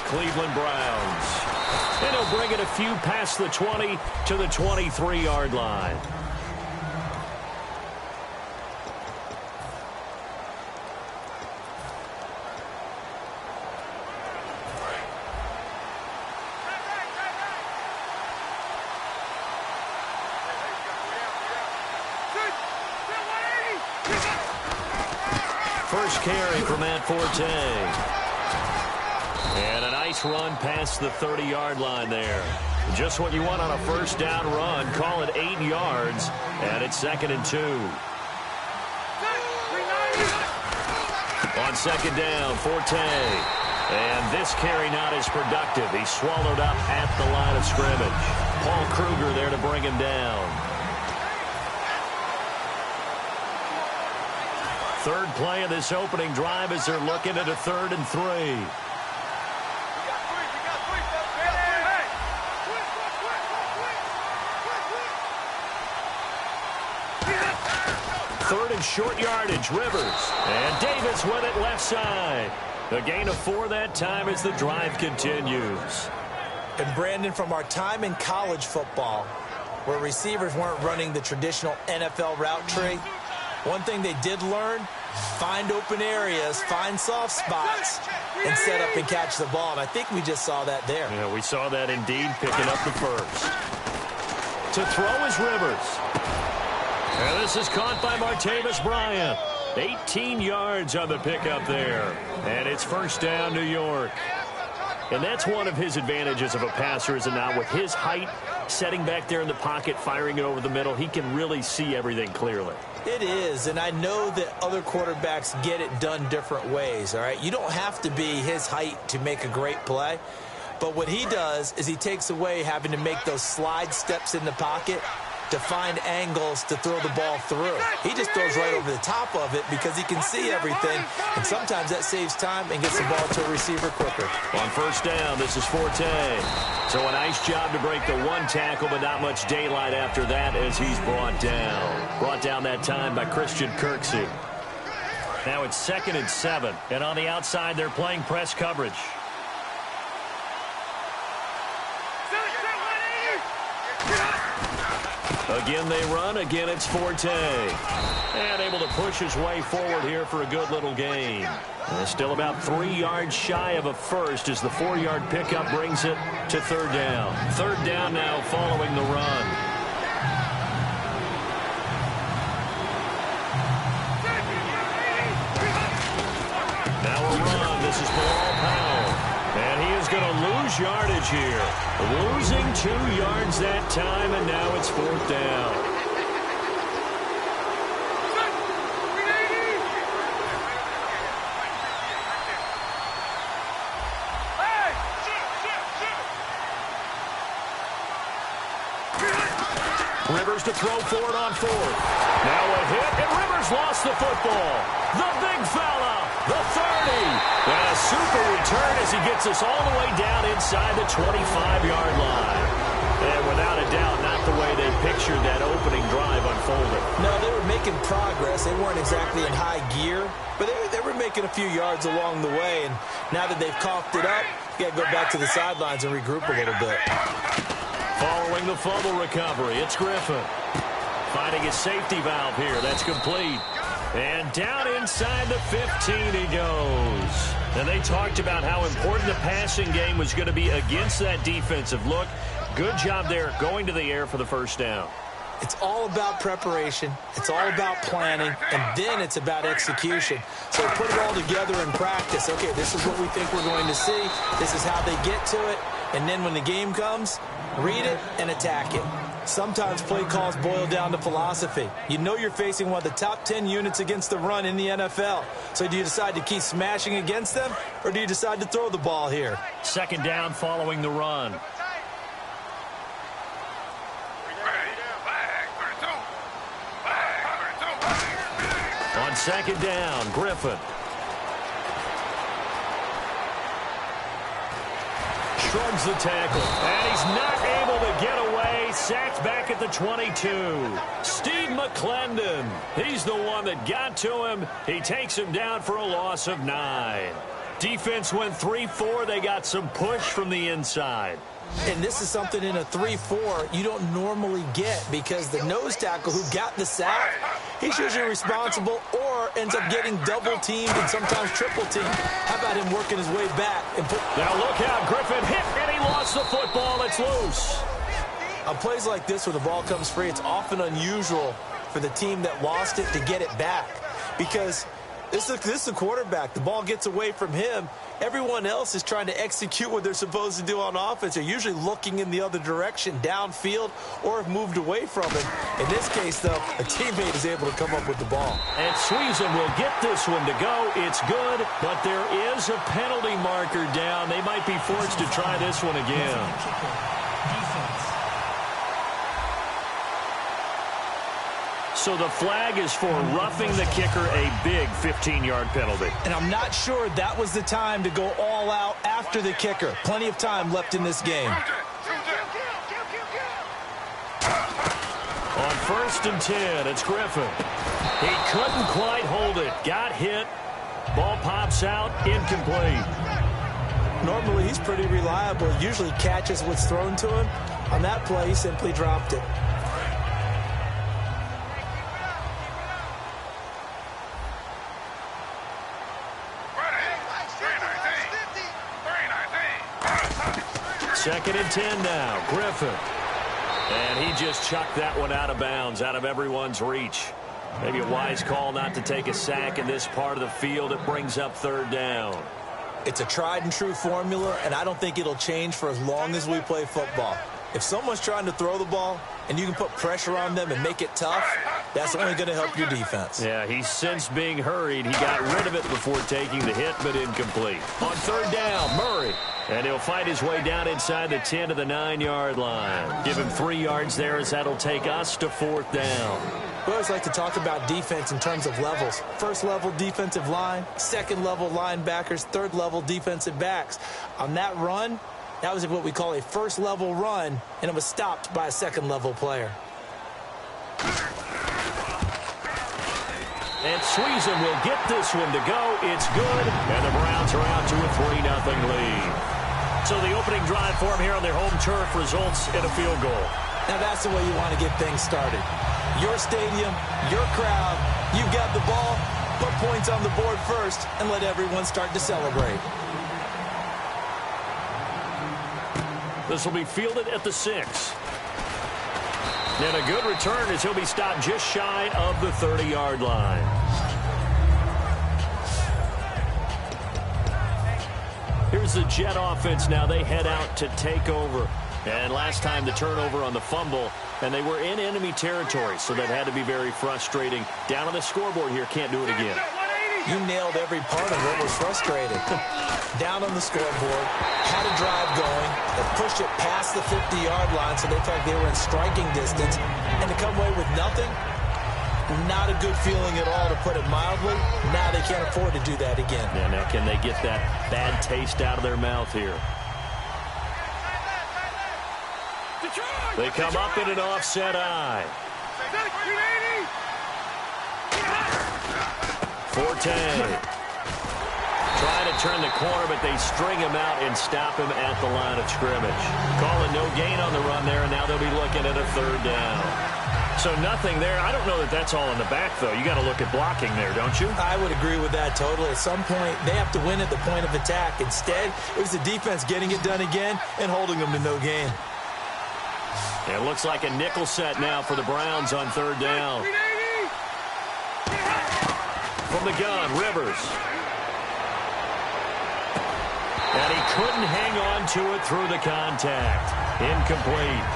Cleveland Browns. And he'll bring it a few past the 20 to the 23-yard line. First carry for Matt Forte. And a nice run past the 30-yard line there. Just what you want on a first down run. Call it 8 yards, and it's 2nd and 2. On second down, Forte. And this carry not as productive. He's swallowed up at the line of scrimmage. Paul Kruger there to bring him down. Third play of this opening drive as they're looking at a 3rd and 3. Third and short yardage, Rivers. And Davis with it left side. A gain of 4 that time as the drive continues. And Brandon, from our time in college football, where receivers weren't running the traditional NFL route tree, one thing they did learn, find open areas, find soft spots, and set up and catch the ball. And I think we just saw that there. Yeah, we saw that indeed, picking up the first. To throw is Rivers. And this is caught by Martavis Bryant. 18 yards on the pickup there. And it's first down, New York. And that's one of his advantages of a passer, is it not? With his height, setting back there in the pocket, firing it over the middle, he can really see everything clearly. It is, and I know that other quarterbacks get it done different ways, all right? You don't have to be his height to make a great play, but what he does is he takes away having to make those slide steps in the pocket to find angles to throw the ball through. He just throws right over the top of it because he can see everything, and sometimes that saves time and gets the ball to a receiver quicker. On first down, this is Forte. So a nice job to break the one tackle, but not much daylight after that as he's brought down. Brought down that time by Christian Kirksey. Now it's 2nd and 7, and on the outside they're playing press coverage. Again they run, again it's Forte. And able to push his way forward here for a good little gain. And still about 3 yards shy of a first as the 4-yard pickup brings it to 3rd down. 3rd down now following the run. Now a run, this is Bilal Powell. And he is going to lose yardage here. Losing 2 yards that time, and now it's 4th down. Rivers to throw for it on 4th. Now a hit, and Rivers lost the football. The big fella, the 30. And a super return as he gets us all the way down inside the 25-yard line. And without a doubt, not the way they pictured that opening drive unfolded. No, they were making progress. They weren't exactly in high gear, but they were making a few yards along the way. And now that they've coughed it up, you got to go back to the sidelines and regroup a little bit. Following the fumble recovery, it's Griffin. Finding his safety valve here. That's complete. And down inside the 15 he goes. And they talked about how important the passing game was going to be against that defensive look. Good job there going to the air for the first down. It's all about preparation. It's all about planning. And then it's about execution. So put it all together in practice. Okay, this is what we think we're going to see. This is how they get to it. And then when the game comes, read it and attack it. Sometimes play calls boil down to philosophy. You know you're facing one of the top 10 units against the run in the NFL. So do you decide to keep smashing against them, or do you decide to throw the ball here? 2nd down following the run. On 2nd down, Griffin. Shrugs the tackle, and he's not able to get away. Sacked back at the 22. Steve McClendon, he's the one that got to him. He takes him down for a loss of 9. Defense went 3-4. They got some push from the inside. And this is something in a 3-4 you don't normally get because the nose tackle who got the sack, he's usually responsible or ends up getting double-teamed and sometimes triple-teamed. How about him working his way back? Now look out. Griffin hit, and he lost the football. It's loose. On plays like this where the ball comes free, it's often unusual for the team that lost it to get it back because this is a quarterback. The ball gets away from him. Everyone else is trying to execute what they're supposed to do on offense. They're usually looking in the other direction, downfield, or have moved away from it. In this case, though, a teammate is able to come up with the ball. And Sweezum will get this one to go. It's good, but there is a penalty marker down. They might be forced to try this one again. So the flag is for roughing the kicker, a big 15-yard penalty. And I'm not sure that was the time to go all out after the kicker. Plenty of time left in this game. On 1st and 10, it's Griffin. He couldn't quite hold it. Got hit. Ball pops out, incomplete. Normally, he's pretty reliable. Usually catches what's thrown to him. On that play, he simply dropped it. Second and 10 now, Griffin. And he just chucked that one out of bounds, out of everyone's reach. Maybe a wise call not to take a sack in this part of the field. It brings up 3rd down. It's a tried-and-true formula, and I don't think it'll change for as long as we play football. If someone's trying to throw the ball and you can put pressure on them and make it tough, that's only going to help your defense. Yeah, he's since being hurried. He got rid of it before taking the hit, but incomplete. On 3rd down, Murray. And he'll fight his way down inside the 10 to the 9-yard line. Give him 3 yards there as that'll take us to 4th down. We always like to talk about defense in terms of levels. 1st level defensive line, 2nd level linebackers, 3rd level defensive backs. On that run, that was what we call a 1st level run, and it was stopped by a 2nd level player. And Sweezum will get this one to go. It's good, and the Browns are out to a 3-0 lead. So the opening drive for him here on their home turf results in a field goal. Now that's the way you want to get things started. Your stadium, your crowd, you've got the ball, put points on the board first, and let everyone start to celebrate. This will be fielded at the 6. And a good return as he'll be stopped just shy of the 30-yard line. Here's the Jet offense now. They head out to take over. And last time the turnover on the fumble, and they were in enemy territory, so that had to be very frustrating. Down on the scoreboard here, can't do it again. You nailed every part of what was frustrating. Down on the scoreboard, had a drive going, and pushed it past the 50-yard line, so they felt they were in striking distance, and to come away with nothing, not a good feeling at all, to put it mildly. Now they can't afford to do that again. Yeah, now can they get that bad taste out of their mouth here? They come up in an offset eye. 4-10. Trying to turn the corner, but they string him out and stop him at the line of scrimmage. Calling no gain on the run there, and now they'll be looking at a 3rd down. So nothing there. I don't know that that's all in the back, though. You got to look at blocking there, don't you? I would agree with that totally. At some point, they have to win at the point of attack. Instead, it was the defense getting it done again and holding them to no gain. It looks like a nickel set now for the Browns on 3rd down. From the gun, Rivers. And he couldn't hang on to it through the contact. Incomplete.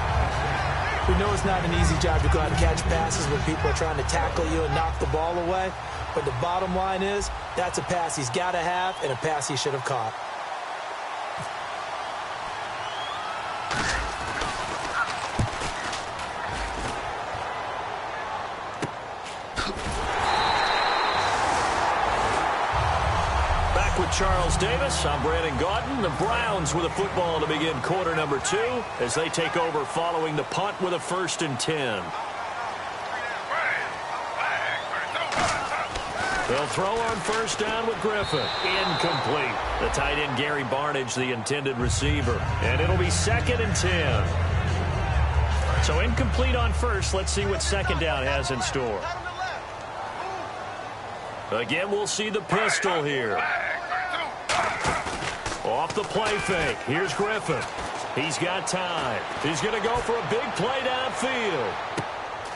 We know it's not an easy job to go out and catch passes when people are trying to tackle you and knock the ball away. But the bottom line is, that's a pass he's got to have and a pass he should have caught. With Charles Davis, I'm Brandon Gaudin. The Browns with a football to begin quarter number 2 as they take over following the punt with a 1st and 10. They'll throw on first down with Griffin. Incomplete. The tight end, Gary Barnage, the intended receiver. And it'll be 2nd and 10. So incomplete on first. Let's see what second down has in store. Again, we'll see the pistol here. Off the play fake. Here's Griffin. He's got time. He's going to go for a big play downfield.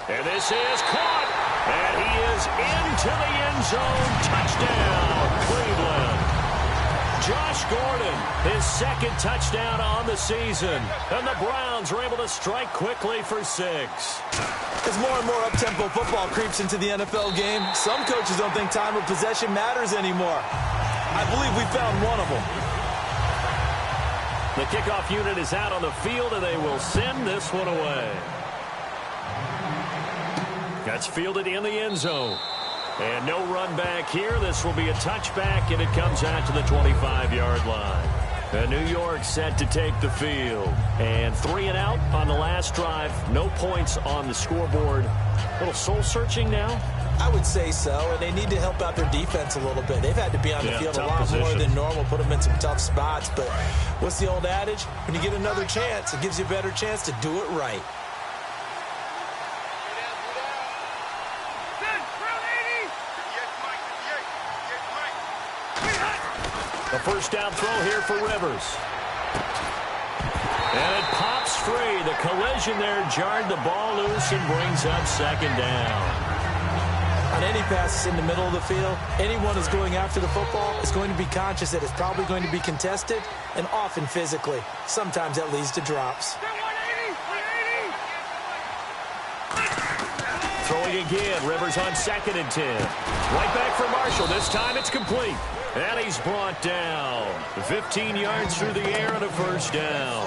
And this is caught. And he is into the end zone. Touchdown, Cleveland. Josh Gordon, his 2nd touchdown on the season. And the Browns are able to strike quickly for 6. As more and more up-tempo football creeps into the NFL game, some coaches don't think time of possession matters anymore. I believe we found one of them. The kickoff unit is out on the field, and they will send this one away. That's fielded in the end zone. And no run back here. This will be a touchback, and it comes out to the 25-yard line. And New York set to take the field. And 3 and out on the last drive. No points on the scoreboard. A little soul-searching now? I would say so, and they need to help out their defense a little bit. They've had to be on the field a lot more than normal, put them in some tough spots. But what's the old adage? When you get another chance, it gives you a better chance to do it right. The first down throw here for Rivers. And it pops free. The collision there jarred the ball loose and brings up 2nd down. On any passes in the middle of the field, anyone who's going after the football is going to be conscious that it's probably going to be contested, and often physically. Sometimes that leads to drops. Throwing again. Rivers on 2nd and 10. Right back for Marshall. This time it's complete. And he's brought down. 15 yards through the air and a first down.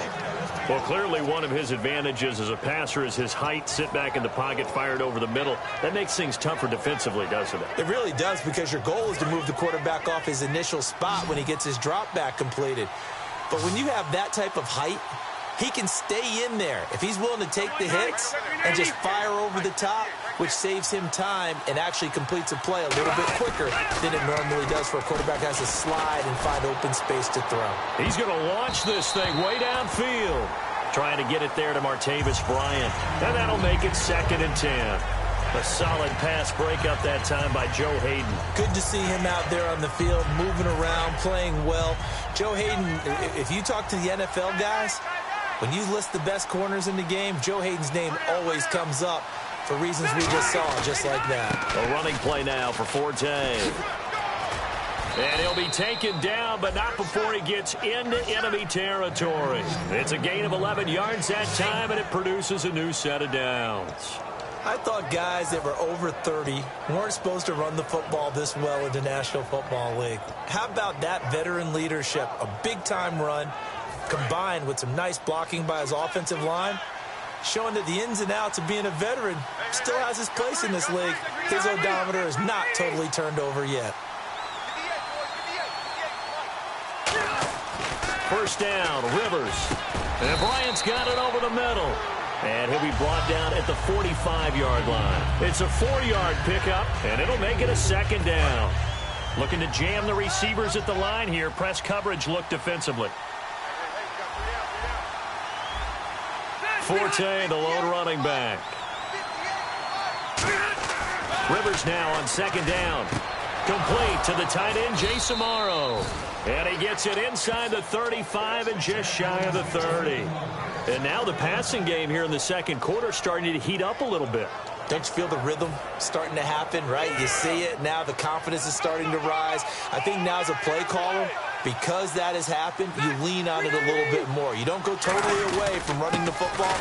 Well, clearly one of his advantages as a passer is his height. Sit back in the pocket, fired over the middle. That makes things tougher defensively, doesn't it? It really does, because your goal is to move the quarterback off his initial spot when he gets his drop back completed. But when you have that type of height, he can stay in there if he's willing to take the hits and just fire over the top, which saves him time and actually completes a play a little bit quicker than it normally does for a quarterback who has to slide and find open space to throw. He's going to launch this thing way downfield, trying to get it there to Martavis Bryant. And that'll make it 2nd and 10. A solid pass breakup that time by Joe Hayden. Good to see him out there on the field, moving around, playing well. Joe Hayden, if you talk to the NFL guys, when you list the best corners in the game, Joe Hayden's name always comes up for reasons we just saw, just like that. A running play now for Forte. And he'll be taken down, but not before he gets into enemy territory. It's a gain of 11 yards that time, and it produces a new set of downs. I thought guys that were over 30 weren't supposed to run the football this well in the National Football League. How about that veteran leadership? A big-time run combined with some nice blocking by his offensive line, showing that the ins and outs of being a veteran still has his place in this league. His odometer is not totally turned over yet. First down, Rivers. And Bryant's got it over the middle. And he'll be brought down at the 45-yard line. It's a 4-yard pickup, and it'll make it a 2nd down. Looking to jam the receivers at the line here. Press coverage look defensively. Forte, the lone running back. Rivers now on 2nd down. Complete to the tight end, Jason Morrow. And he gets it inside the 35 and just shy of the 30. And now the passing game here in the second quarter starting to heat up a little bit. Don't you feel the rhythm starting to happen, right? You see it. Now the confidence is starting to rise. I think now as a play caller, because that has happened, you lean on it a little bit more. You don't go totally away from running the football,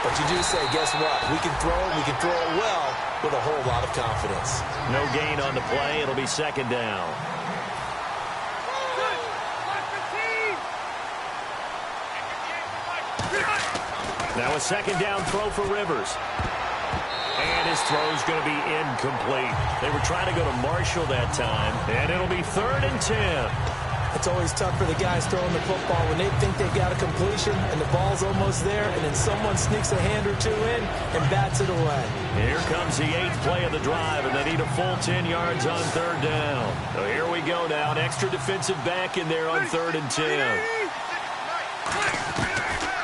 but you do say, guess what? We can throw it well with a whole lot of confidence. No gain on the play. It'll be 2nd down. Now a 2nd down throw for Rivers. And his throw's going to be incomplete. They were trying to go to Marshall that time. And it'll be 3rd and 10. It's always tough for the guys throwing the football when they think they've got a completion and the ball's almost there, and then someone sneaks a hand or two in and bats it away. Here comes the 8th play of the drive, and they need a full 10 yards on 3rd down. So here we go now. An extra defensive back in there on 3rd and 10.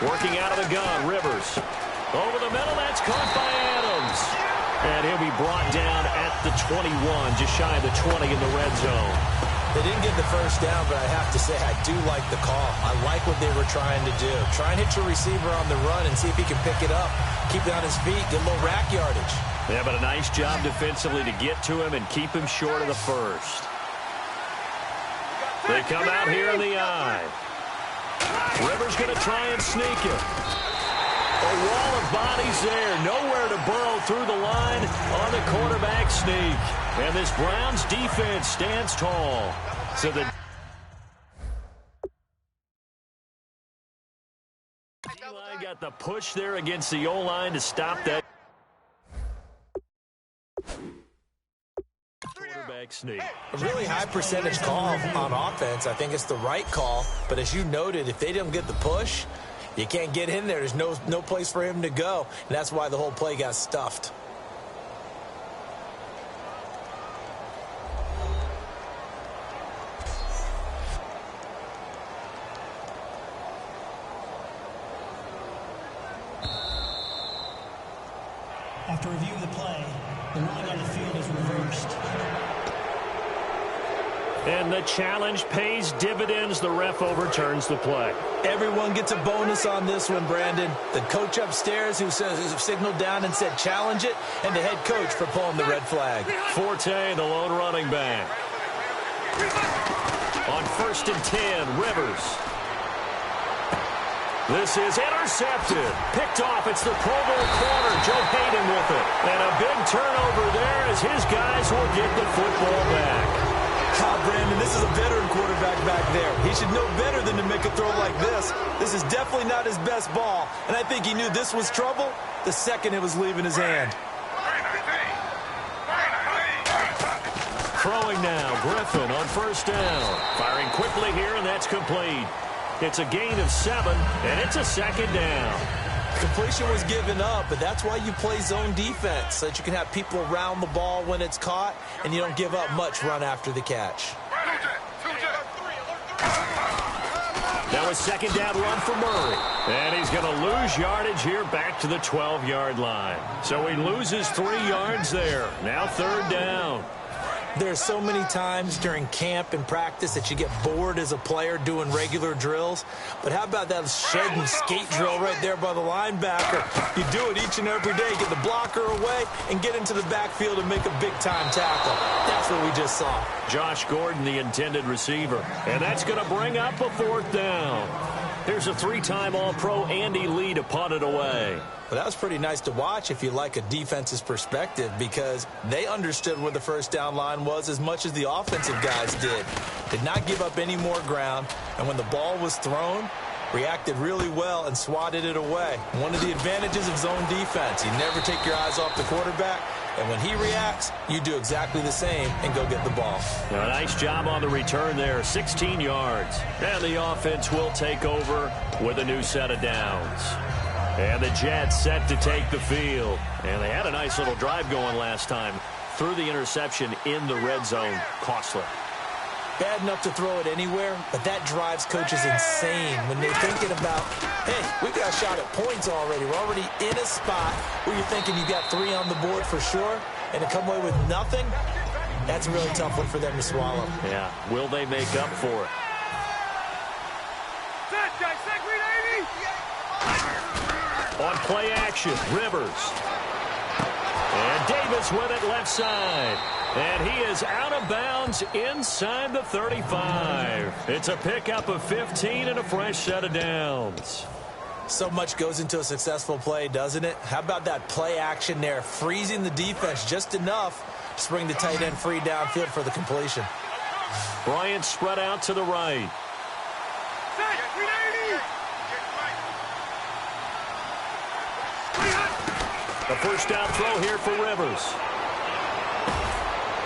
Working out of the gun, Rivers. Over the middle, that's caught by Adams. And he'll be brought down at the 21, just shy of the 20 in the red zone. They didn't get the first down, but I have to say I do like the call. I like what they were trying to do. Try and hit your receiver on the run and see if he can pick it up. Keep it on his feet, get a little rack yardage. Yeah, but a nice job defensively to get to him and keep him short of the first. They come out here in the eye. Rivers going to try and sneak it. A wall of bodies there. Nowhere to burrow through the line on the quarterback sneak. And this Browns defense stands tall. So the D-line got the push there against the O-line to stop that quarterback sneak. A really high percentage call on offense. I think it's the right call. But as you noted, if they don't get the push, you can't get in there. There's no place for him to go. And that's why the whole play got stuffed. After review of the play, the ruling on the field is reversed. And the challenge pays dividends. The ref overturns the play. Everyone gets a bonus on this one, Brandon. The coach upstairs who signaled down and said challenge it, and the head coach for pulling the red flag. Forte, the lone running back. On 1st and 10, Rivers. This is intercepted. Picked off. It's the Pro Bowl corner, Joe Hayden with it. And a big turnover there as his guys will get the football back. Brandon, this is a veteran quarterback back there. He should know better than to make a throw like this. This is definitely not his best ball, and I think he knew this was trouble the second it was leaving his hand. Throwing now, Griffin on 1st down. Firing quickly here, and that's complete. It's a gain of 7, and it's a 2nd down. Completion was given up, but that's why you play zone defense, so that you can have people around the ball when it's caught, and you don't give up much run after the catch. Now a 2nd down run for Murray. And he's going to lose yardage here back to the 12-yard line. So he loses 3 yards there. Now 3rd down. There's so many times during camp and practice that you get bored as a player doing regular drills. But how about that shed and skate drill right there by the linebacker? You do it each and every day. Get the blocker away and get into the backfield and make a big-time tackle. That's what we just saw. Josh Gordon, the intended receiver. And that's going to bring up a 4th down. Here's a 3-time All-Pro Andy Lee to punt it away. Well, that was pretty nice to watch if you like a defense's perspective, because they understood where the first down line was as much as the offensive guys did. Did not give up any more ground, and when the ball was thrown, reacted really well and swatted it away. One of the advantages of zone defense, you never take your eyes off the quarterback, and when he reacts, you do exactly the same and go get the ball. Now, nice job on the return there, 16 yards. And the offense will take over with a new set of downs. And the Jets set to take the field. And they had a nice little drive going last time. Threw the interception in the red zone. Costly. Bad enough to throw it anywhere, but that drives coaches insane when they're thinking about, hey, we've got a shot at points already. We're already in a spot where you're thinking you got 3 on the board for sure, and to come away with nothing, that's a really tough one for them to swallow. Yeah, will they make up for it? On play action, Rivers. And Davis with it left side. And he is out of bounds inside the 35. It's a pickup of 15 and a fresh set of downs. So much goes into a successful play, doesn't it? How about that play action there, freezing the defense just enough to bring the tight end free downfield for the completion. Bryant spread out to the right. A first down throw here for Rivers.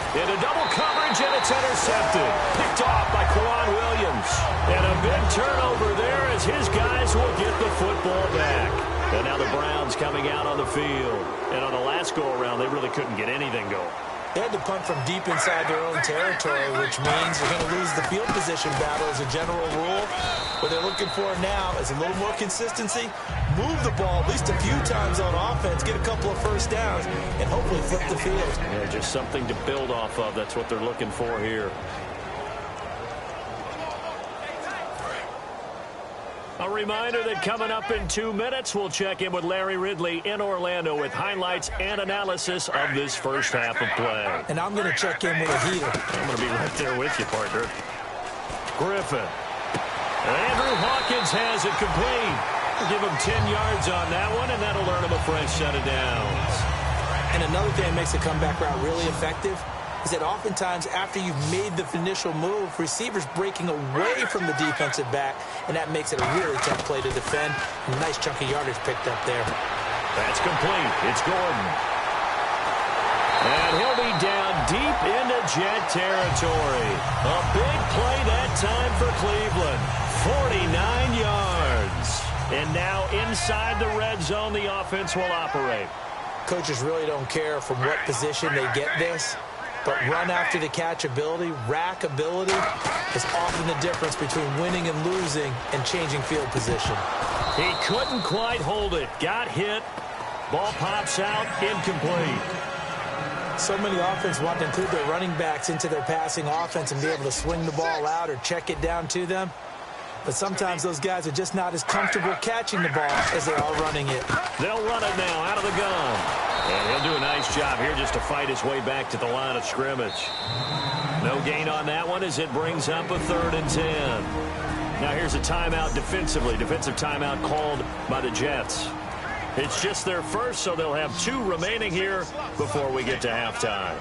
Into double coverage, and it's intercepted. Picked off by Quan Williams. Adams. And a big turnover there as his guys will get the football back. And now the Browns coming out on the field. And on the last go-around, they really couldn't get anything going. They had to punt from deep inside their own territory, which means you're going to lose the field position battle as a general rule. What they're looking for now is a little more consistency, move the ball at least a few times on offense, get a couple of first downs, and hopefully flip the field. Yeah, just something to build off of. That's what they're looking for here. A reminder that coming up in 2 minutes, we'll check in with Larry Ridley in Orlando with highlights and analysis of this first half of play. And I'm going to check in with a heater. I'm going to be right there with you, partner. Griffin. Andrew Hawkins has it complete. We'll give him 10 yards on that one, and that'll earn him a fresh set of downs. And another thing that makes the comeback route really effective is that oftentimes after you've made the initial move, receivers breaking away from the defensive back, and that makes it a really tough play to defend. A nice chunk of yardage picked up there. That's complete. It's Gordon. And he'll be down deep into Jet territory. A big play that time for Cleveland. 49 yards. And now inside the red zone, the offense will operate. Coaches really don't care from what position they get this. But run after the catch ability, rack ability, is often the difference between winning and losing and changing field position. He couldn't quite hold it. Got hit. Ball pops out. Incomplete. So many offenses want to include their running backs into their passing offense and be able to swing the ball out or check it down to them. But sometimes those guys are just not as comfortable catching the ball as they are running it. They'll run it now out of the gun. And he'll do a nice job here just to fight his way back to the line of scrimmage. No gain on that one as it brings up a 3rd and 10. Now here's a timeout defensively. Defensive timeout called by the Jets. It's just their first, so they'll have 2 remaining here before we get to halftime.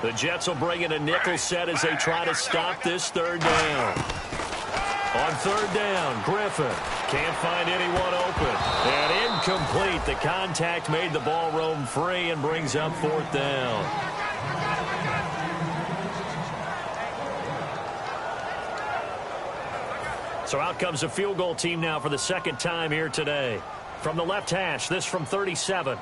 The Jets will bring in a nickel set as they try to stop this 3rd down. On 3rd down, Griffin can't find anyone open. And incomplete. The contact made the ball roam free and brings up 4th down. So out comes the field goal team now for the 2nd time here today. From the left hash, this from 37.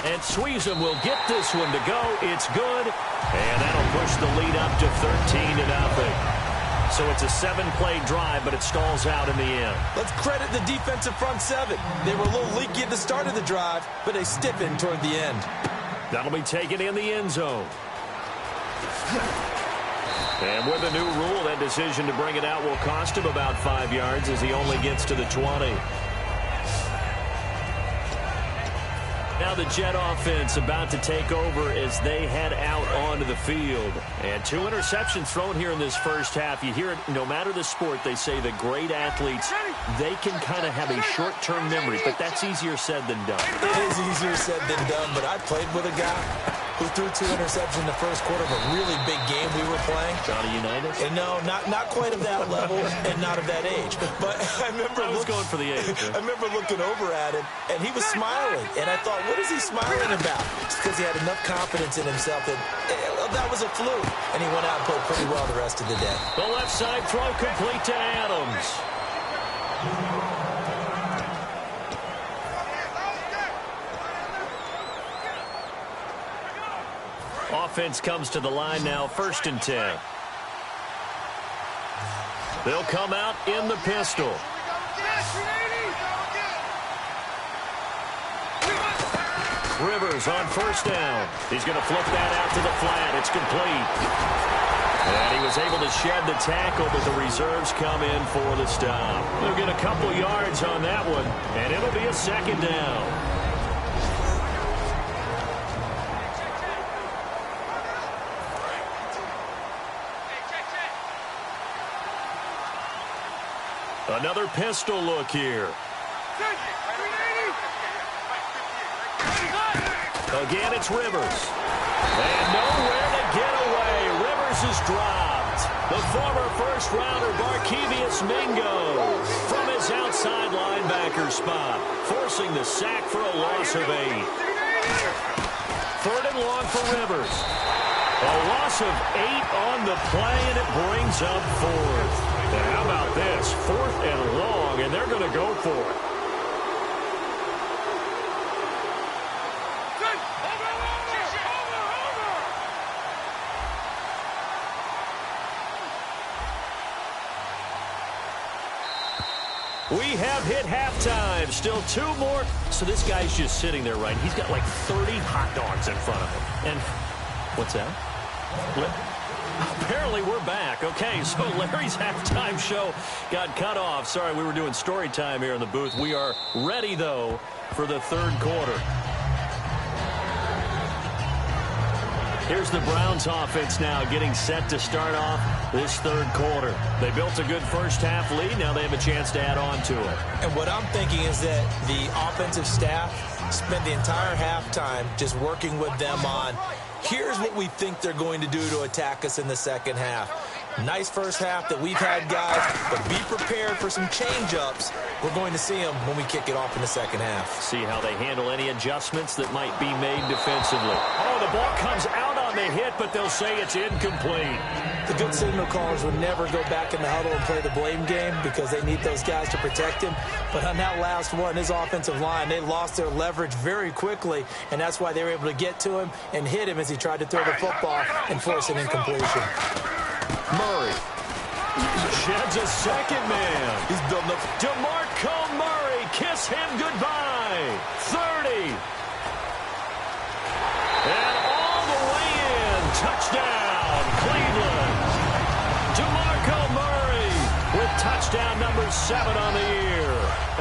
And Sweezum will get this one to go. It's good. And that'll push the lead up to 13-0. So it's a 7-play drive, but it stalls out in the end. Let's credit the defensive front 7. They were a little leaky at the start of the drive, but they stiffened toward the end. That'll be taken in the end zone. And with a new rule, that decision to bring it out will cost him about 5 yards as he only gets to the 20. Now the Jet offense about to take over as they head out onto the field. And 2 interceptions thrown here in this first half. You hear it, no matter the sport, they say the great athletes, they can kind of have a short-term memory, but that's easier said than done. It is easier said than done, but I played with a guy who threw 2 interceptions in the first quarter of a really big game we were playing. Johnny Unitas? And no, not quite of that level and not of that age. But I remember going for the age. I remember looking over at him, and he was smiling. And I thought, what is he smiling about? Just because he had enough confidence in himself that was a fluke. And he went out and played pretty well the rest of the day. The left side throw complete to Adams. Offense comes to the line now, 1st and 10. They'll come out in the pistol. Rivers on 1st down. He's going to flip that out to the flat. It's complete. And he was able to shed the tackle, but the reserves come in for the stop. They'll get a couple yards on that one, and it'll be a 2nd down. Another pistol look here. Again, it's Rivers. And nowhere to get away. Rivers is dropped. The former first-rounder Barkevious Mingo from his outside linebacker spot, forcing the sack for a loss of 8. 3rd and long for Rivers. A loss of 8 on the play, and it brings up 4th. And how about this? 4th and long, and they're going to go for it. We have hit halftime. Still 2 more. So this guy's just sitting there, right? He's got like 30 hot dogs in front of him. And what's that? Apparently we're back. Okay, so Larry's halftime show got cut off. Sorry, we were doing story time here in the booth. We are ready, though, for the 3rd quarter. Here's the Browns offense now getting set to start off this 3rd quarter. They built a good first half lead. Now they have a chance to add on to it. And what I'm thinking is that the offensive staff spent the entire halftime just working with them on, here's what we think they're going to do to attack us in the second half. Nice first half that we've had, guys, but be prepared for some change-ups. We're going to see them when we kick it off in the second half. See how they handle any adjustments that might be made defensively. Oh, the ball comes out on the hit, but they'll say it's incomplete. The good signal callers would never go back in the huddle and play the blame game because they need those guys to protect him. But on that last one, his offensive line, they lost their leverage very quickly, and that's why they were able to get to him and hit him as he tried to throw the football and force an incompletion. Murray sheds a second man. He's building up. DeMarco Murray, kiss him goodbye. 30. And all the way in. Touchdown, Cleveland. DeMarco Murray with touchdown number 7 on the year.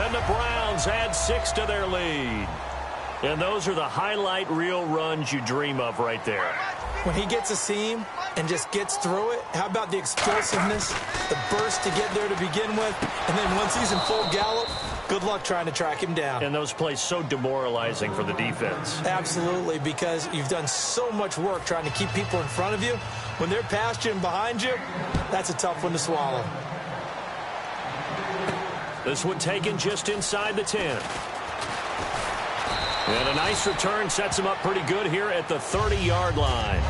And the Browns add 6 to their lead. And those are the highlight reel runs you dream of right there. When he gets a seam and just gets through it, how about the explosiveness, the burst to get there to begin with, and then once he's in full gallop, good luck trying to track him down. And those plays so demoralizing for the defense. Absolutely, because you've done so much work trying to keep people in front of you. When they're past you and behind you, that's a tough one to swallow. This one taken just inside the 10. And a nice return sets him up pretty good here at the 30-yard line.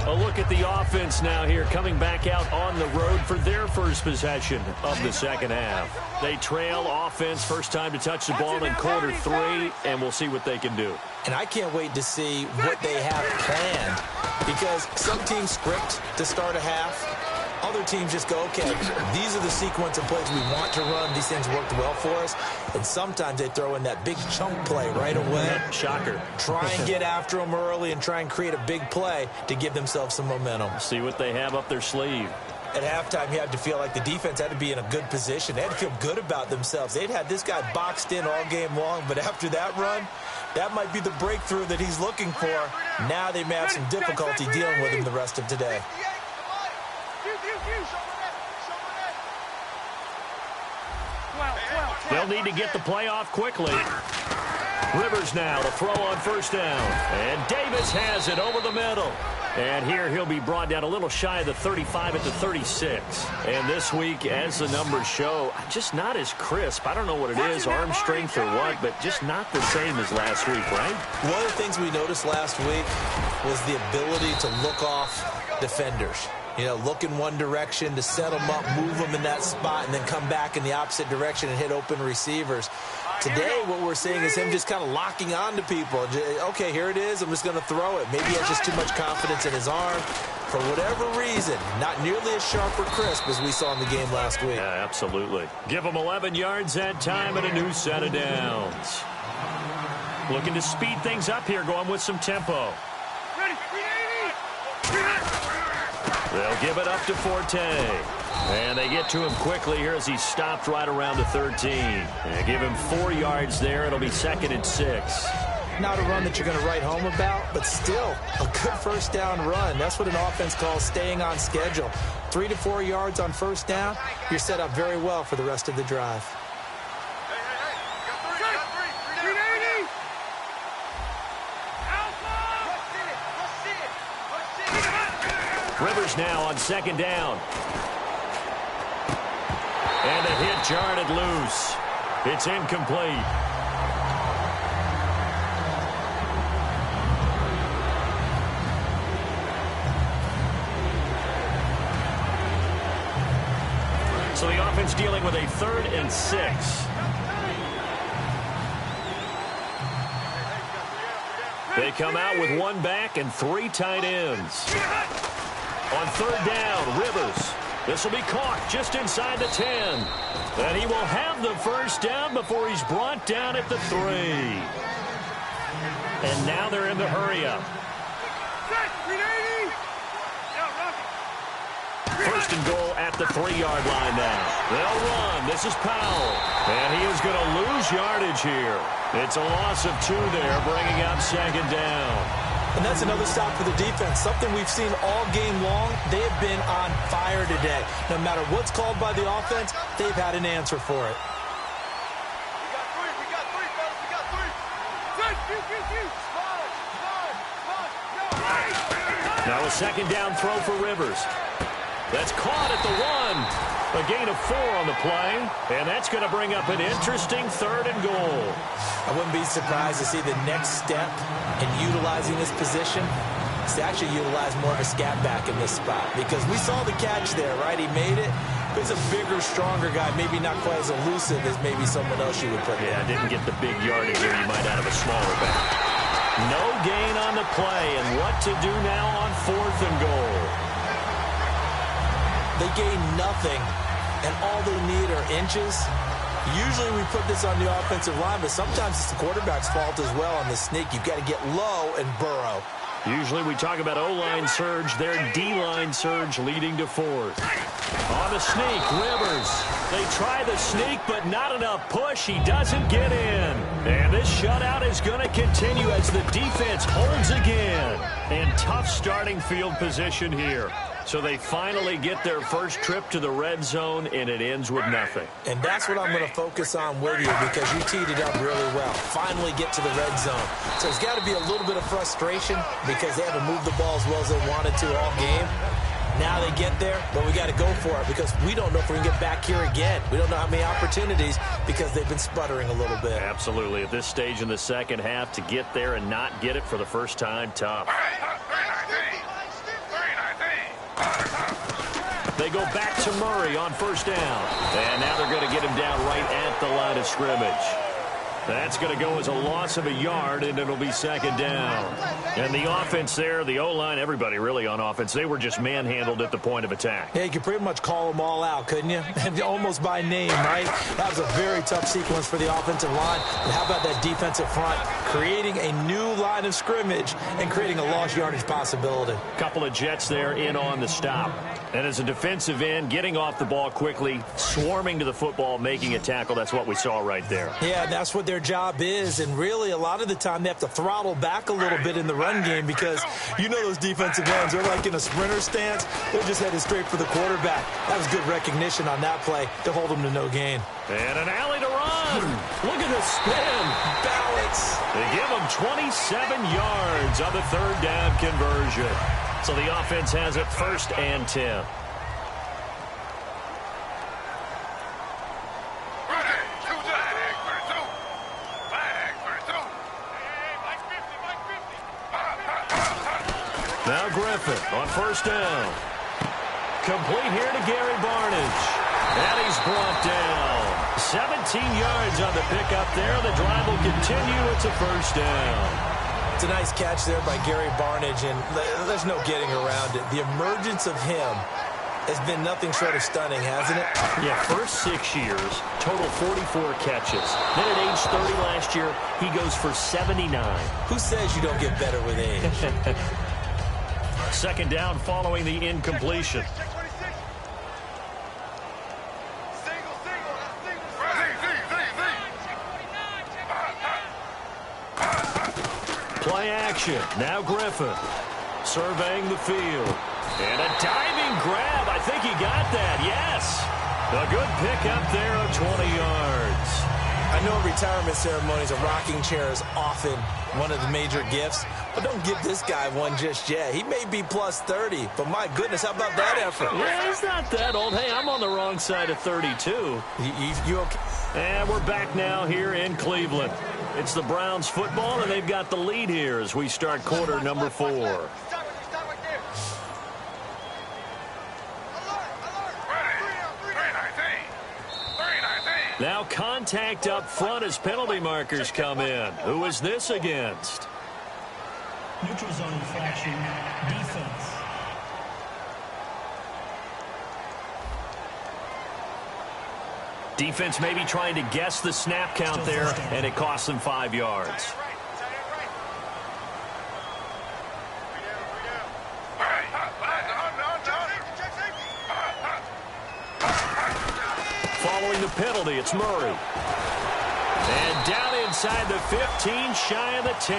A look at the offense now here, coming back out on the road for their first possession of the second half. They trail offense, first time to touch the ball in quarter 3, and we'll see what they can do. And I can't wait to see what they have planned, because some teams script to start a half. Other teams just go, okay, these are the sequence of plays we want to run. These things worked well for us. And sometimes they throw in that big chunk play right away. Shocker. Try and get after them early and try and create a big play to give themselves some momentum. See what they have up their sleeve. At halftime, you had to feel like the defense had to be in a good position. They had to feel good about themselves. They'd had this guy boxed in all game long, but after that run, that might be the breakthrough that he's looking for. Now they may have some difficulty dealing with him the rest of today. They'll need to get the play off quickly. Rivers now to throw on first down. And Davis has it over the middle. And here he'll be brought down a little shy of the 35 at the 36. And this week, as the numbers show, just not as crisp. I don't know what it is, arm strength or what, but just not the same as last week, right? One of the things we noticed last week was the ability to look off defenders. You know, look in one direction to set them up, move them in that spot, and then come back in the opposite direction and hit open receivers. Today, what we're seeing is him just kind of locking on to people. Okay, here it is. I'm just going to throw it. Maybe he has just too much confidence in his arm. For whatever reason, not nearly as sharp or crisp as we saw in the game last week. Yeah, absolutely. Give him 11 yards that time and a new set of downs. Looking to speed things up here, going with some tempo. They'll give it up to Forte. And they get to him quickly here as he's stopped right around the 13. And give him 4 yards there. It'll be 2nd and 6. Not a run that you're going to write home about, but still a good first down run. That's what an offense calls staying on schedule. 3 to 4 yards on first down. You're set up very well for the rest of the drive. Rivers now on 2nd down. And the hit jarred it loose. It's incomplete. offense dealing with a 3rd and 6. They come out with 1 back and 3 tight ends. On 3rd down, Rivers. This will be caught just inside the 10. And he will have the first down before he's brought down at the 3. And now they're in the hurry-up. First and goal at the 3-yard line now. They'll run. This is Powell. And he is going to lose yardage here. It's a loss of 2 there, bringing up 2nd down. And that's another stop for the defense. Something we've seen all game long. They have been on fire today. No matter what's called by the offense, they've had an answer for it. Now a 2nd down throw for Rivers. That's caught at the 1. A gain of 4 on the play. And that's going to bring up an interesting 3rd and goal. I wouldn't be surprised to see the next step in utilizing this position is to actually utilize more of a scat back in this spot. Because we saw the catch there, right? He made it. He's a bigger, stronger guy. Maybe not quite as elusive as maybe someone else you would put there. Yeah, didn't get the big yardage there. You might out of a smaller back. No gain on the play. And what to do now on 4th and goal? They gain nothing, and all they need are inches. Usually we put this on the offensive line, but sometimes it's the quarterback's fault as well on the sneak. You've got to get low and burrow. Usually we talk about O-line surge, their D-line surge leading to 4th. On the sneak, Rivers. They try the sneak, but not enough push. He doesn't get in. And this shutout is going to continue as the defense holds again. And tough starting field position here. So they finally get their first trip to the red zone, and it ends with nothing. And that's what I'm going to focus on with you because you teed it up really well. Finally get to the red zone. So there's got to be a little bit of frustration because they haven't moved the ball as well as they wanted to all game. Now they get there, but we got to go for it because we don't know if we can get back here again. We don't know how many opportunities because they've been sputtering a little bit. Absolutely. At this stage in the second half, to get there and not get it for the first time, tough. They go back to Murray on 1st down. And now they're going to get him down right at the line of scrimmage. That's going to go as a loss of a yard, and it'll be 2nd down. And the offense there, the O-line, everybody really on offense, they were just manhandled at the point of attack. Yeah, you could pretty much call them all out, couldn't you? Almost by name, right? That was a very tough sequence for the offensive line. But how about that defensive front? Creating a new line of scrimmage and creating a lost yardage possibility. Couple of Jets there in on the stop. And as a defensive end, getting off the ball quickly, swarming to the football, making a tackle, that's what we saw right there. Yeah, that's what their job is. And really, a lot of the time, they have to throttle back a little bit in the run game because you know those defensive ends, they're like in a sprinter stance. They're just headed straight for the quarterback. That was good recognition on that play to hold them to no gain. And an alley to run. Look at the spin. Balance. They give them 27 yards on the 3rd down conversion. So the offense has it 1st and 10. Now Griffin on 1st down. Complete here to Gary Barnidge. And he's brought down. 17 yards on the pickup there. The drive will continue. It's a 1st down. It's a nice catch there by Gary Barnidge, and there's no getting around it. The emergence of him has been nothing short of stunning, hasn't it? Yeah, first 6 years, total 44 catches. Then at age 30 last year, he goes for 79. Who says you don't get better with age? 2nd down following the incompletion. Play action. Now Griffin surveying the field. And a diving grab. I think he got that. Yes. A good pickup there of 20 yards. I know retirement ceremonies, a rocking chair is often one of the major gifts, but don't give this guy one just yet. He may be plus 30, but my goodness, how about that effort? Yeah, he's not that old. Hey, I'm on the wrong side of 32. You okay? And we're back now here in Cleveland. It's the Browns football, and they've got the lead here as we start quarter number 4. Now contact up front as penalty markers come in. Who is this against? Neutral zone infraction, defense. Defense maybe trying to guess the snap count there, and it costs them 5 yards. Following the penalty, it's Murray. And down inside the 15, shy of the 10.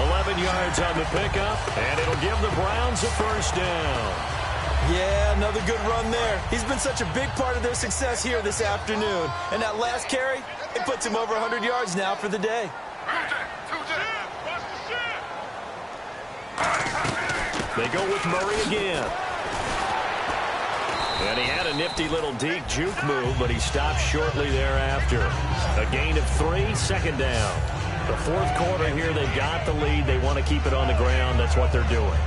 11 yards on the pickup, and it'll give the Browns a first down. Yeah, another good run there. He's been such a big part of their success here this afternoon. And that last carry, it puts him over 100 yards now for the day. They go with Murray again. And he had a nifty little deep juke move, but he stopped shortly thereafter. A gain of 3, second down. The fourth quarter here, they've got the lead. They want to keep it on the ground. That's what they're doing.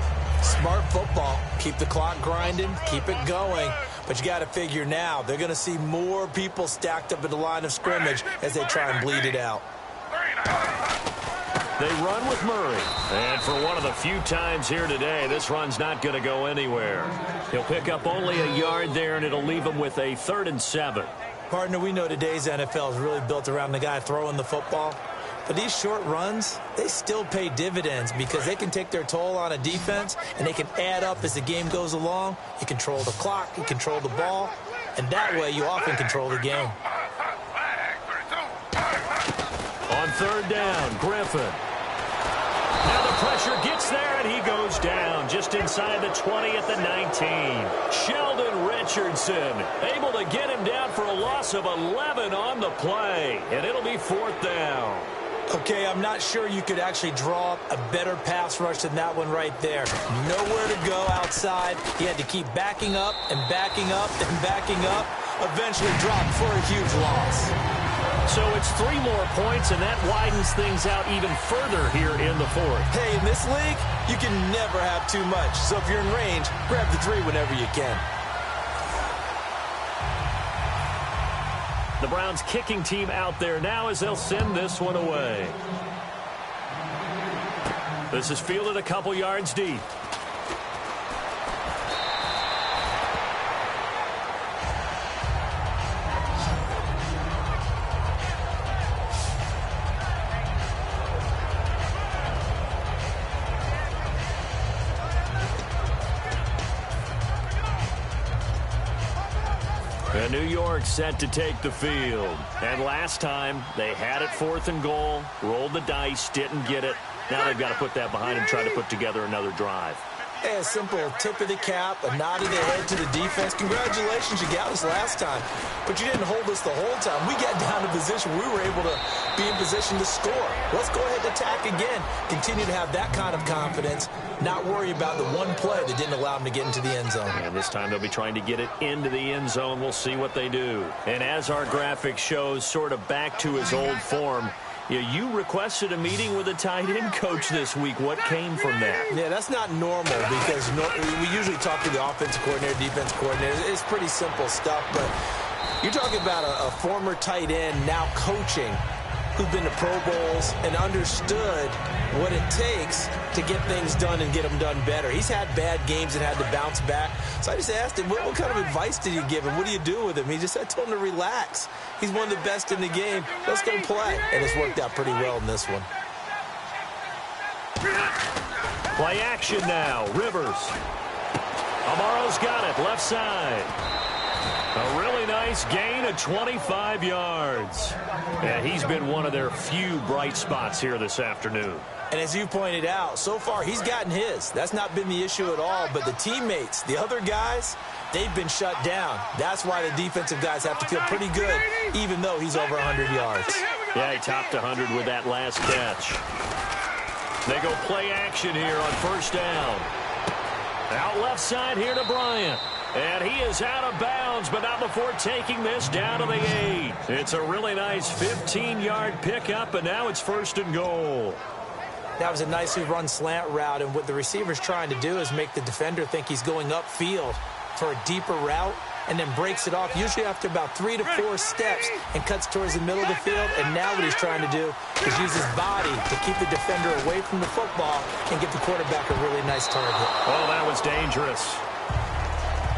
Smart football. Keep the clock grinding, keep it going. But you got to figure now, they're going to see more people stacked up at the line of scrimmage as they try and bleed it out. They run with Murray. And for one of the few times here today, this run's not going to go anywhere. He'll pick up only a yard there, and it'll leave him with a 3rd and 7. Partner, we know today's NFL is really built around the guy throwing the football. But these short runs, they still pay dividends because they can take their toll on a defense, and they can add up as the game goes along. You control the clock, you control the ball, and that way you often control the game. On 3rd down, Griffin. Now the pressure gets there, and he goes down just inside the 20 at the 19. Sheldon Richardson able to get him down for a loss of 11 on the play, and it'll be 4th down. Okay, I'm not sure you could actually draw up a better pass rush than that one right there. Nowhere to go outside. He had to keep backing up and backing up and backing up. Eventually dropped for a huge loss. So it's 3 more points, and that widens things out even further here in the 4th. Hey, in this league, you can never have too much. So if you're in range, grab the 3 whenever you can. The Browns kicking team out there now as they'll send this one away. This is fielded a couple yards deep. And New York set to take the field. And last time, they had it 4th and goal, rolled the dice, didn't get it. Now they've got to put that behind and try to put together another drive. Hey, a simple tip of the cap, a nod of the head to the defense. Congratulations, you got us last time. But you didn't hold us the whole time. We got down to position. We were able to be in position to score. Let's go ahead and attack again. Continue to have that kind of confidence. Not worry about the one play that didn't allow them to get into the end zone. And this time they'll be trying to get it into the end zone. We'll see what they do. And as our graphic shows, sort of back to his old form, you requested a meeting with a tight end coach this week. What came from that? Yeah, that's not normal because we usually talk to the offensive coordinator, defense coordinator. It's pretty simple stuff, but you're talking about a former tight end now coaching who's been to Pro Bowls and understood what it takes to get things done and get them done better. He's had bad games and had to bounce back. So I just asked him, what kind of advice did you give him? What do you do with him? He just, I told him to relax. He's one of the best in the game. Let's go play. And it's worked out pretty well in this one. Play action now. Rivers. Amaro's got it. Left side. A really nice gain of 25 yards. And he's been one of their few bright spots here this afternoon. And as you pointed out, so far he's gotten his. That's not been the issue at all. But the teammates, the other guys, they've been shut down. That's why the defensive guys have to feel pretty good, even though he's over 100 yards. Yeah, he topped 100 with that last catch. They go play action here on 1st down. Out left side here to Bryant. And he is out of bounds, but not before taking this down to the 8. It's a really nice 15-yard pickup, and now it's 1st and goal. That was a nicely run slant route, and what the receiver's trying to do is make the defender think he's going upfield for a deeper route. and then breaks it off, usually after about 3 to 4 steps, and cuts towards the middle of the field. And now what he's trying to do is use his body to keep the defender away from the football and get the quarterback a really nice target. Oh, that was dangerous.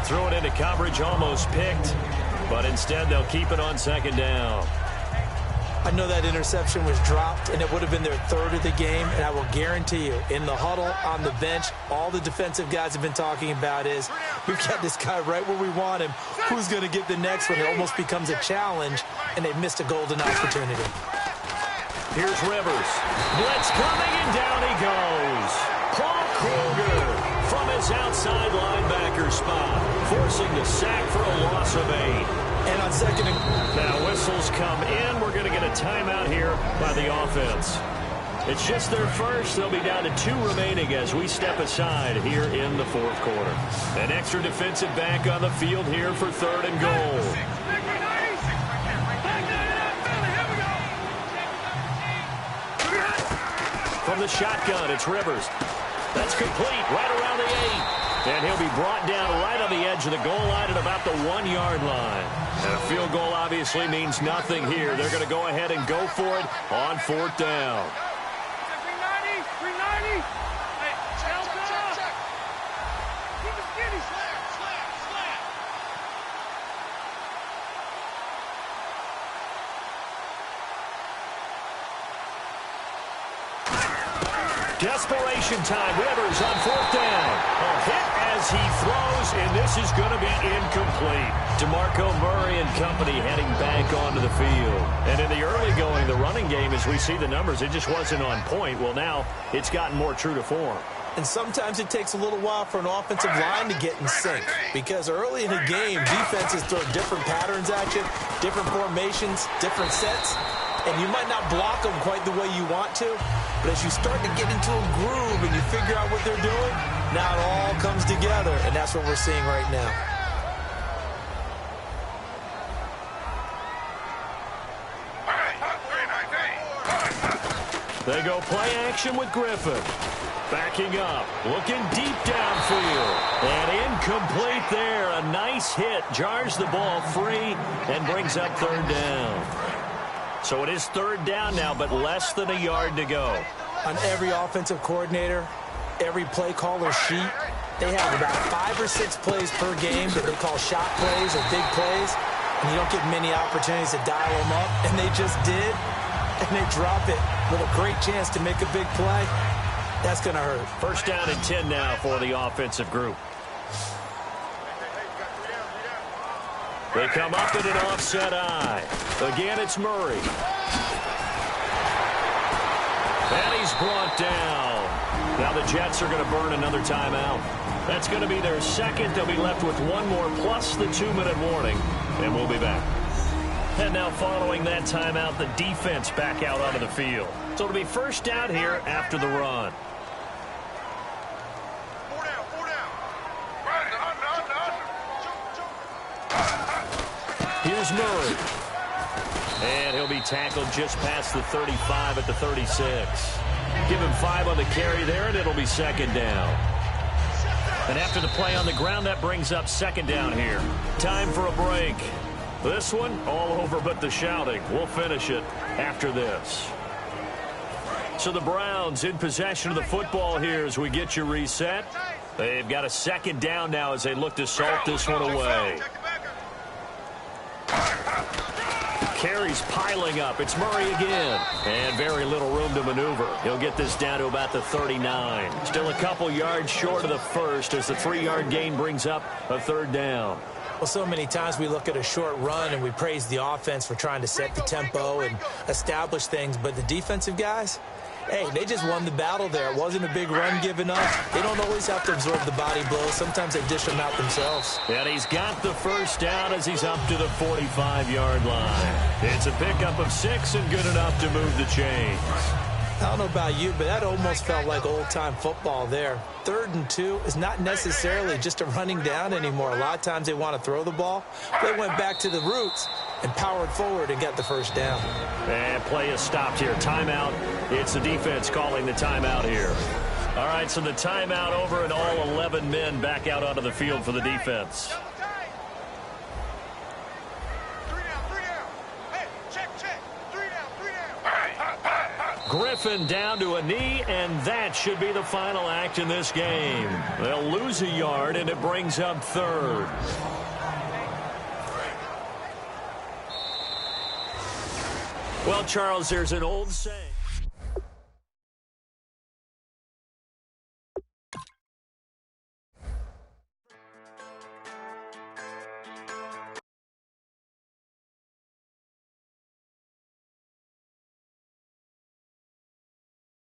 Threw it into coverage, almost picked, but instead they'll keep it on second down. I know that interception was dropped, and it would have been their third of the game, and I will guarantee you, in the huddle, on the bench, all the defensive guys have been talking about is, we've got this guy right where we want him. Who's going to get the next one? It almost becomes a challenge, and they've missed a golden opportunity. Here's Rivers. Blitz coming, and down he goes. Paul Kruger from his outside linebacker spot, forcing the sack for a loss of 8. And on second and... Now whistles come in. We're going to get a timeout here by the offense. It's just their first. They'll be down to 2 remaining as we step aside here in the fourth quarter. An extra defensive back on the field here for 3rd and goal. From the shotgun, it's Rivers. That's complete right around the 8. And he'll be brought down right on the edge of the goal line at about the 1-yard line. And a field goal obviously means nothing here. They're going to go ahead and go for it on 4th down. Desperation time. Rivers on 4th down. A hit as he throws, and this is going to be incomplete. DeMarco Murray and company heading back onto the field. And in the early going, the running game, as we see the numbers, it just wasn't on point. Well, now it's gotten more true to form. And sometimes it takes a little while for an offensive line to get in sync, because early in the game, defenses throw different patterns at you, different formations, different sets, and you might not block them quite the way you want to, but as you start to get into a groove and you figure out what they're doing, now it all comes together, and that's what we're seeing right now. They go play action with Griffin. Backing up, looking deep downfield, and incomplete there. A nice hit, jars the ball free, and brings up 3rd down. So it is 3rd down now, but less than a yard to go. On every offensive coordinator, every play caller sheet, they have about 5 or 6 plays per game that they call shot plays or big plays, and you don't get many opportunities to dial them up, and they just did, and they drop it with a great chance to make a big play. That's going to hurt. 1st down and 10 now for the offensive group. They come up in an offset eye. Again, it's Murray. And he's brought down. Now the Jets are going to burn another timeout. That's going to be their second. They'll be left with 1 more plus the 2-minute warning. And we'll be back. And now following that timeout, the defense back out onto the field. So it'll be 1st down here after the run. Here's Murray. And he'll be tackled just past the 35 at the 36. Give him 5 on the carry there, and it'll be 2nd down. And after the play on the ground, that brings up 2nd down here. Time for a break. This one, all over but the shouting. We'll finish it after this. So the Browns in possession of the football here as we get you reset. They've got a 2nd down now as they look to salt this one away. Carries piling up. It's Murray again. And very little room to maneuver. He'll get this down to about the 39. Still a couple yards short of the first as the 3-yard gain brings up a 3rd down. Well, so many times we look at a short run and we praise the offense for trying to set the tempo and establish things. But the defensive guys, hey, they just won the battle there. It wasn't a big run given up. They don't always have to absorb the body blows. Sometimes they dish them out themselves. And he's got the 1st down as he's up to the 45-yard line. It's a pickup of 6 and good enough to move the chains. I don't know about you, but that almost felt like old-time football there. 3rd and 2 is not necessarily just a running down anymore. A lot of times they want to throw the ball. They went back to the roots and powered forward and got the 1st down. And play is stopped here. Timeout. It's the defense calling the timeout here. All right, so the timeout over and all 11 men back out onto the field for the defense. Griffin down to a knee, and that should be the final act in this game. They'll lose a yard, and it brings up third. Well, Charles, there's an old saying.